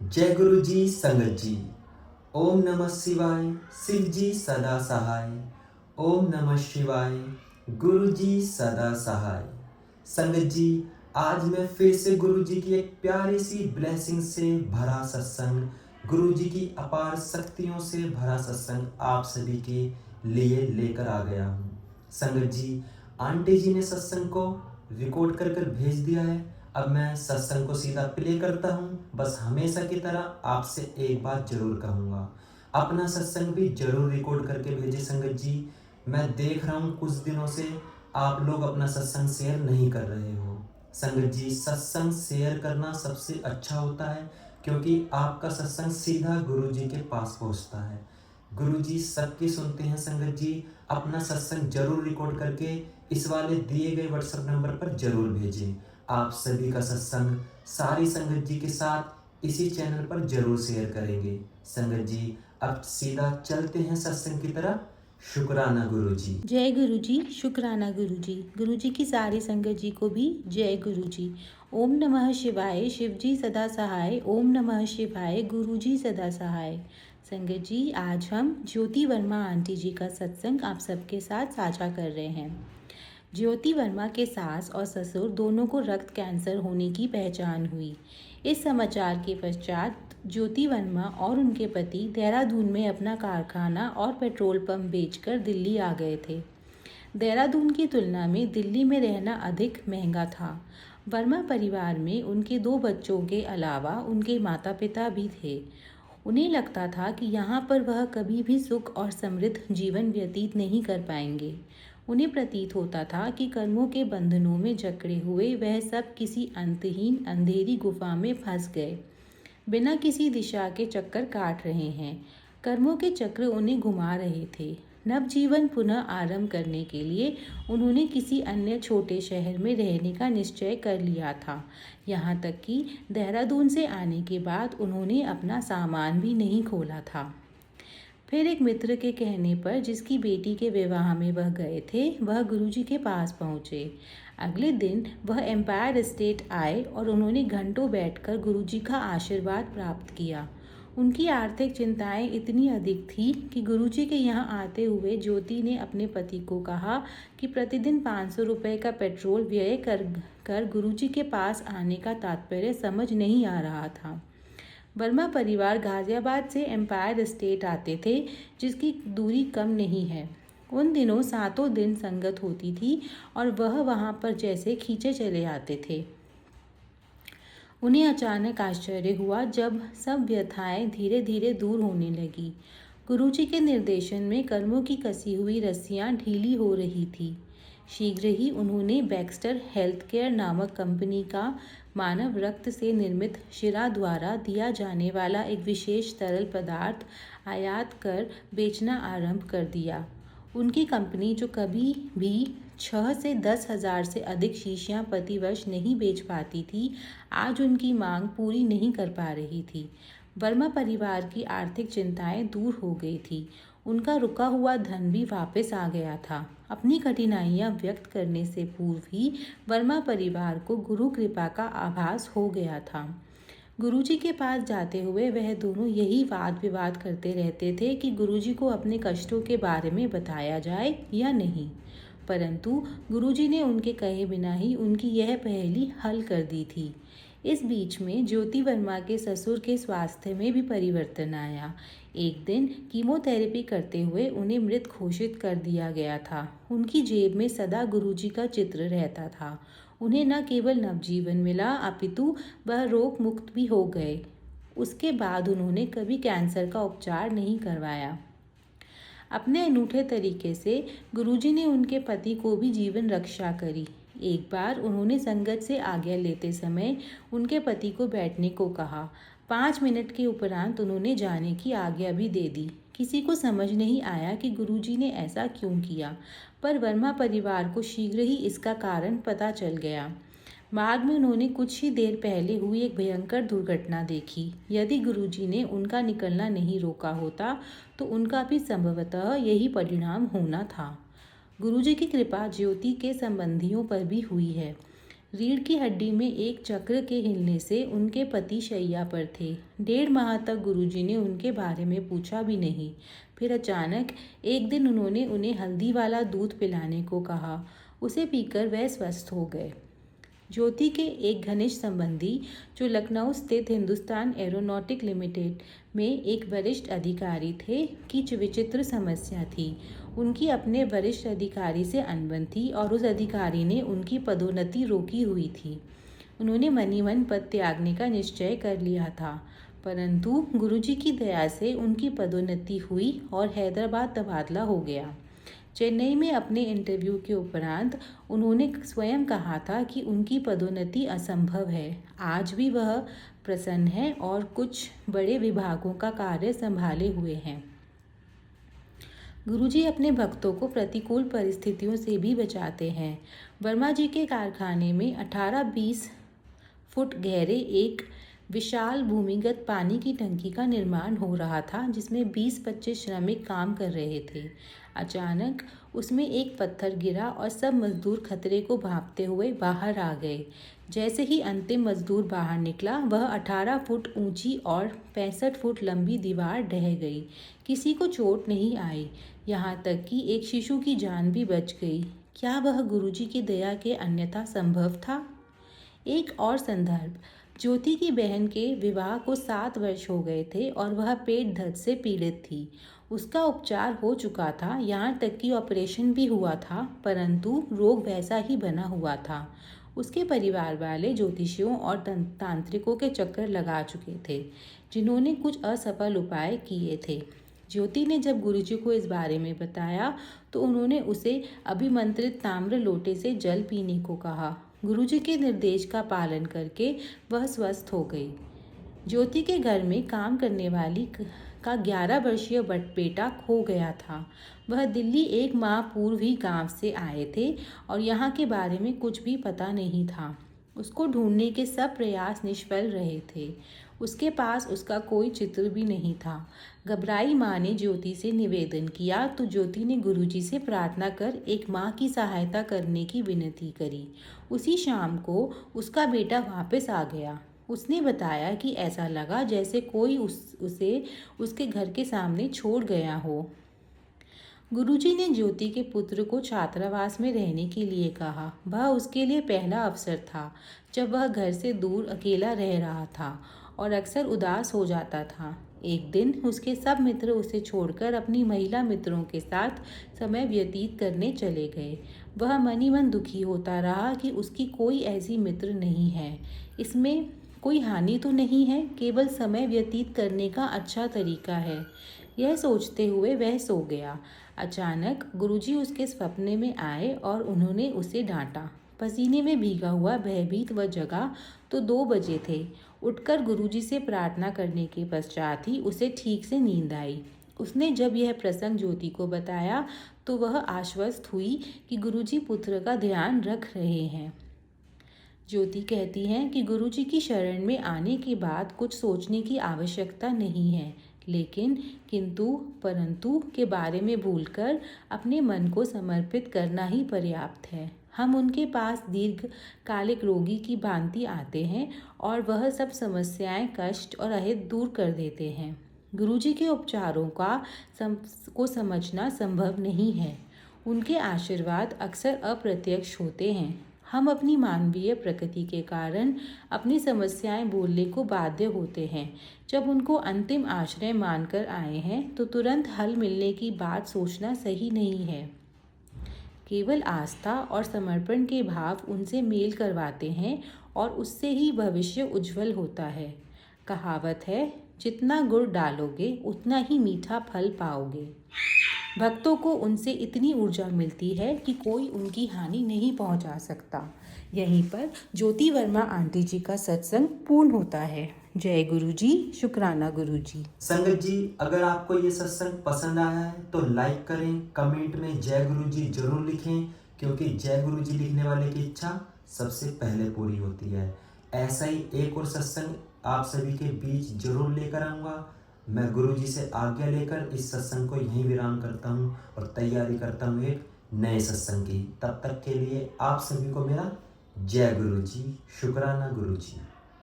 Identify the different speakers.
Speaker 1: जय गुरु जी संगत जी। ओम नमः शिवाय। शिव जी सदा सहाय। ओम नमः शिवाय। गुरु जी सदा सहाय। संगत जी, आज मैं फिर से गुरु जी की एक प्यारी सी ब्लेसिंग से भरा सत्संग, गुरु जी की अपार शक्तियों से भरा सत्संग आप सभी के लिए लेकर आ गया हूँ। संगत जी, आंटी जी ने सत्संग को रिकॉर्ड कर कर भेज दिया है। अब मैं सत्संग को सीधा प्ले करता हूँ। बस हमेशा की तरह आपसे एक बात जरूर कहूँगा, अपना सत्संग भी जरूर रिकॉर्ड करके भेजिए। संगत जी, मैं देख रहा हूँ कुछ दिनों से आप लोग अपना सत्संग शेयर नहीं कर रहे हो। संगत जी, सत्संग शेयर करना सबसे अच्छा होता है, क्योंकि आपका सत्संग सीधा गुरु जी के पास पहुँचता है। गुरु जी सबकी सुनते हैं। संगत जी, अपना सत्संग जरूर रिकॉर्ड करके इस वाले दिए गए व्हाट्सएप नंबर पर जरूर भेजें। आप सभी का सत्संग सारी संगत जी के साथ इसी चैनल पर जरूर शेयर करेंगे। संगत जी, अब सीधा चलते हैं सत्संग की तरफ। शुक्राना गुरु जी।
Speaker 2: जय गुरु जी, शुक्राना गुरु जी। गुरु जी की सारी संगत जी को भी जय गुरु जी। ओम नमः शिवाय, शिव जी सदा सहाय। ओम नमः शिवाय, गुरु जी सदा सहाय। संगत जी, आज हम ज्योति वर्मा आंटी जी का सत्संग आप सबके साथ साझा कर रहे हैं। ज्योति वर्मा के सास और ससुर दोनों को रक्त कैंसर होने की पहचान हुई। इस समाचार के पश्चात ज्योति वर्मा और उनके पति देहरादून में अपना कारखाना और पेट्रोल पंप बेचकर दिल्ली आ गए थे। देहरादून की तुलना में दिल्ली में रहना अधिक महंगा था। वर्मा परिवार में उनके 2 बच्चों के अलावा उनके माता पिता भी थे। उन्हें लगता था कि यहाँ पर वह कभी भी सुख और समृद्ध जीवन व्यतीत नहीं कर पाएंगे। उन्हें प्रतीत होता था कि कर्मों के बंधनों में जकड़े हुए वह सब किसी अंतहीन अंधेरी गुफा में फंस गए, बिना किसी दिशा के चक्कर काट रहे हैं। कर्मों के चक्र उन्हें घुमा रहे थे। नवजीवन पुनः आरंभ करने के लिए उन्होंने किसी अन्य छोटे शहर में रहने का निश्चय कर लिया था। यहाँ तक कि देहरादून से आने के बाद उन्होंने अपना सामान भी नहीं खोला था। फिर एक मित्र के कहने पर जिसकी बेटी के विवाह में वह गए थे, वह गुरुजी के पास पहुँचे। अगले दिन वह एम्पायर स्टेट आए और उन्होंने घंटों बैठकर गुरुजी का आशीर्वाद प्राप्त किया। उनकी आर्थिक चिंताएं इतनी अधिक थी कि गुरुजी के यहाँ आते हुए ज्योति ने अपने पति को कहा कि प्रतिदिन 500 रुपये का पेट्रोल व्यय कर गुरुजी के पास आने का तात्पर्य समझ नहीं आ रहा था। वर्मा परिवार गाजियाबाद से एम्पायर स्टेट आते थे, जिसकी दूरी कम नहीं है। उन दिनों 7 दिन संगत होती थी और वह वहाँ पर जैसे खींचे चले आते थे। उन्हें अचानक आश्चर्य हुआ जब सब व्यथाएं धीरे धीरे दूर होने लगी। गुरुजी के निर्देशन में कर्मों की कसी हुई रस्सियाँ ढीली हो रही थी। शीघ्र ही उन्होंने बैक्स्टर हेल्थकेयर नामक कंपनी का मानव रक्त से निर्मित शिरा द्वारा दिया जाने वाला एक विशेष तरल पदार्थ आयात कर बेचना आरंभ कर दिया। उनकी कंपनी जो कभी भी 6 से 10 हजार से अधिक शीशियाँ प्रतिवर्ष नहीं बेच पाती थी, आज उनकी मांग पूरी नहीं कर पा रही थी। वर्मा परिवार की आर्थिक चिंताएं दूर हो गई थी। उनका रुका हुआ धन भी वापस आ गया था। अपनी कठिनाइयां व्यक्त करने से पूर्व ही वर्मा परिवार को गुरु कृपा का आभास हो गया था। गुरुजी के पास जाते हुए वह दोनों यही वाद विवाद करते रहते थे कि गुरुजी को अपने कष्टों के बारे में बताया जाए या नहीं, परंतु गुरुजी ने उनके कहे बिना ही उनकी यह पहेली हल कर दी थी। इस बीच में ज्योति वर्मा के ससुर के स्वास्थ्य में भी परिवर्तन आया। एक दिन कीमोथेरेपी करते हुए उन्हें मृत घोषित कर दिया गया था। उनकी जेब में सदा गुरुजी का चित्र रहता था। उन्हें न केवल नवजीवन मिला, अपितु वह रोग मुक्त भी हो गए। उसके बाद उन्होंने कभी कैंसर का उपचार नहीं करवाया। अपने अनूठे तरीके से गुरुजी ने उनके पति को भी जीवन रक्षा करी। एक बार उन्होंने संगत से आज्ञा लेते समय उनके पति को बैठने को कहा। 5 मिनट के उपरांत उन्होंने जाने की आज्ञा भी दे दी। किसी को समझ नहीं आया कि गुरुजी ने ऐसा क्यों किया, पर वर्मा परिवार को शीघ्र ही इसका कारण पता चल गया। मार्ग में उन्होंने कुछ ही देर पहले हुई एक भयंकर दुर्घटना देखी। यदि गुरुजी ने उनका निकलना नहीं रोका होता तो उनका भी संभवतः यही परिणाम होना था। गुरुजी की कृपा ज्योति के संबंधियों पर भी हुई है। रीढ़ की हड्डी में एक चक्र के हिलने से उनके पति शैया पर थे। 1.5 माह तक गुरुजी ने उनके बारे में पूछा भी नहीं। फिर अचानक एक दिन उन्होंने उन्हें हल्दी वाला दूध पिलाने को कहा। उसे पीकर वह स्वस्थ हो गए। ज्योति के एक घनिष्ठ संबंधी जो लखनऊ स्थित हिंदुस्तान एरोनॉटिक लिमिटेड में एक वरिष्ठ अधिकारी थे की विचित्र समस्या थी। उनकी अपने वरिष्ठ अधिकारी से अनबन थी और उस अधिकारी ने उनकी पदोन्नति रोकी हुई थी। उन्होंने मनीवन पद त्यागने का निश्चय कर लिया था, परंतु गुरुजी की दया से उनकी पदोन्नति हुई और हैदराबाद तबादला हो गया। चेन्नई में अपने इंटरव्यू के उपरांत उन्होंने स्वयं कहा था कि उनकी पदोन्नति असंभव है। आज भी वह प्रसन्न है और कुछ बड़े विभागों का कार्य संभाले हुए हैं। गुरुजी अपने भक्तों को प्रतिकूल परिस्थितियों से भी बचाते हैं। वर्मा जी के कारखाने में 18-20 फुट गहरे एक विशाल भूमिगत पानी की टंकी का निर्माण हो रहा था, जिसमें 20-25 श्रमिक काम कर रहे थे। अचानक उसमें एक पत्थर गिरा और सब मजदूर खतरे को भांपते हुए बाहर आ गए। जैसे ही अंतिम मजदूर बाहर निकला, वह 18 फुट ऊंची और 65 फुट लंबी दीवार ढह गई। किसी को चोट नहीं आई, यहाँ तक कि एक शिशु की जान भी बच गई। क्या वह गुरुजी की दया के अन्यथा संभव था? एक और संदर्भ, ज्योति की बहन के विवाह को 7 वर्ष हो गए थे और वह पेट दर्द से पीड़ित थी। उसका उपचार हो चुका था, यहाँ तक कि ऑपरेशन भी हुआ था, परंतु रोग वैसा ही बना हुआ था। उसके परिवार वाले ज्योतिषियों और तांत्रिकों के चक्कर लगा चुके थे, जिन्होंने कुछ असफल उपाय किए थे। ज्योति ने जब गुरुजी को इस बारे में बताया तो उन्होंने उसे अभिमंत्रित ताम्र लोटे से जल पीने को कहा। गुरुजी के निर्देश का पालन करके वह स्वस्थ हो गई। ज्योति के घर में काम करने वाली का 11 वर्षीय बेटा खो गया था। वह दिल्ली 1 माह पूर्व ही गांव से आए थे और यहाँ के बारे में कुछ भी पता नहीं था। उसको ढूंढने के सब प्रयास निष्फल रहे थे। उसके पास उसका कोई चित्र भी नहीं था। घबराई माँ ने ज्योति से निवेदन किया तो ज्योति ने गुरुजी से प्रार्थना कर 1 माह की सहायता करने की विनती करी। उसी शाम को उसका बेटा वापस आ गया। उसने बताया कि ऐसा लगा जैसे कोई उसे उसके घर के सामने छोड़ गया हो। गुरुजी ने ज्योति के पुत्र को छात्रावास में रहने के लिए कहा। वह उसके लिए पहला अवसर था जब वह घर से दूर अकेला रह रहा था और अक्सर उदास हो जाता था। एक दिन उसके सब मित्र उसे छोड़कर अपनी महिला मित्रों के साथ समय व्यतीत करने चले गए। वह मन ही मन दुखी होता रहा कि उसकी कोई ऐसी मित्र नहीं है। इसमें कोई हानि तो नहीं है, केवल समय व्यतीत करने का अच्छा तरीका है। यह सोचते हुए वह सो गया। अचानक गुरुजी उसके सपने में आए और उन्होंने उसे डांटा। पसीने में भीगा हुआ भयभीत वह जगा तो 2 बजे थे। उठकर गुरुजी से प्रार्थना करने के पश्चात ही उसे ठीक से नींद आई। उसने जब यह प्रसंग ज्योति को बताया तो वह आश्वस्त हुई कि गुरुजी पुत्र का ध्यान रख रहे हैं। ज्योति कहती हैं कि गुरुजी की शरण में आने के बाद कुछ सोचने की आवश्यकता नहीं है, लेकिन किंतु परंतु के बारे में भूलकर अपने मन को समर्पित करना ही पर्याप्त है। हम उनके पास दीर्घकालिक रोगी की भांति आते हैं और वह सब समस्याएं, कष्ट और अहित दूर कर देते हैं। गुरुजी के उपचारों को समझना संभव नहीं है। उनके आशीर्वाद अक्सर अप्रत्यक्ष होते हैं। हम अपनी मानवीय प्रकृति के कारण अपनी समस्याएं बोलने को बाध्य होते हैं। जब उनको अंतिम आश्रय मानकर आए हैं तो तुरंत हल मिलने की बात सोचना सही नहीं है। केवल आस्था और समर्पण के भाव उनसे मेल करवाते हैं और उससे ही भविष्य उज्जवल होता है। कहावत है, जितना गुड़ डालोगे उतना ही मीठा फल पाओगे। भक्तों को उनसे इतनी ऊर्जा मिलती है कि कोई उनकी हानि नहीं पहुंचा सकता। यहीं पर ज्योति वर्मा आंटी जी का सत्संग पूर्ण होता है। जय गुरु जी, शुक्राना गुरु जी।
Speaker 1: संगत जी, अगर आपको ये सत्संग पसंद आया है तो लाइक करें, कमेंट में जय गुरु जी जरूर लिखें, क्योंकि जय गुरु जी लिखने वाले की इच्छा सबसे पहले पूरी होती है। ऐसा ही एक और सत्संग आप सभी के बीच जरूर लेकर आऊँगा। मैं गुरु जी से आज्ञा लेकर इस सत्संग को यहीं विराम करता हूँ और तैयारी करता हूँ एक नए सत्संग की। तब तक के लिए आप सभी को मेरा जय गुरु जी, शुक्राना गुरु जी।